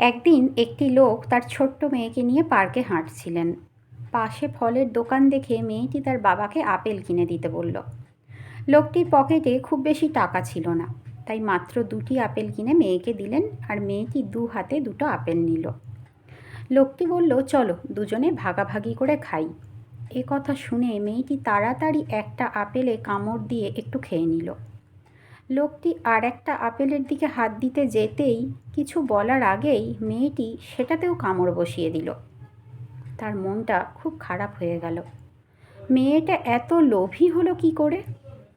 একদিন একটি লোক তার ছোট্ট মেয়েকে নিয়ে পার্কে হাঁটছিলেন। পাশে ফলের দোকান দেখে মেয়েটি তার বাবাকে আপেল কিনে দিতে বলল। লোকটির পকেটে খুব বেশি টাকা ছিল না, তাই মাত্র 2টি আপেল কিনে মেয়েকে দিলেন আর মেয়েটি 2 হাতে 2টো আপেল নিল। লোকটি বলল, চলো দুজনে ভাগাভাগি করে খাই। এ কথা শুনে মেয়েটি তাড়াতাড়ি একটা আপেলে কামড় দিয়ে একটু খেয়ে নিল। লোকটি আর একটা আপেলের দিকে হাত দিতে যেতেই কিছু বলার আগেই মেয়েটি সেটাতেও কামড় বসিয়ে দিল। তার মনটা খুব খারাপ হয়ে গেল। মেয়েটা এত লোভী হলো কি করে?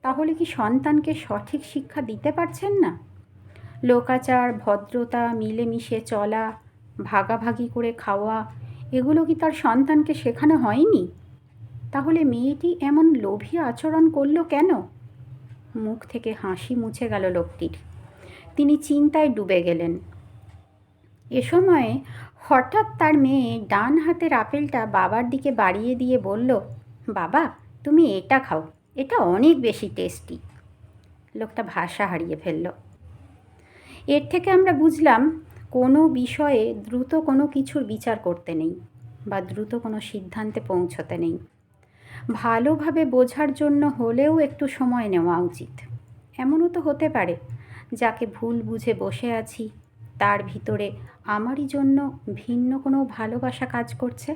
তাহলে কি সন্তানকে সঠিক শিক্ষা দিতে পারছেন না? লোকাচার, ভদ্রতা, মিলেমিশে চলা, ভাগাভাগি করে খাওয়া, এগুলো কি তার সন্তানকে শেখানো হয়নি? তাহলে মেয়েটি এমন লোভী আচরণ করলো কেন? মুখ থেকে হাসি মুছে গেল লোকটির। তিনি চিন্তায় ডুবে গেলেন। এ সময়ে হঠাৎ তার মেয়ে ডান হাতের আপেলটা বাবার দিকে বাড়িয়ে দিয়ে বলল, বাবা, তুমি এটা খাও, এটা অনেক বেশি টেস্টি। লোকটা ভাষা হারিয়ে ফেলল। এর থেকে আমরা বুঝলাম, কোনো বিষয়ে দ্রুত কোনো কিছুর বিচার করতে নেই বা দ্রুত কোনো সিদ্ধান্তে পৌঁছতে নেই। ভালোভাবে বোঝার জন্য হলেও একটু সময় নেওয়া উচিত। এমনও তো হতে পারে যাকে ভুল বুঝে বসে আছি তার ভিতরে আমারই জন্য ভিন্ন কোনো ভালোবাসা কাজ করছে।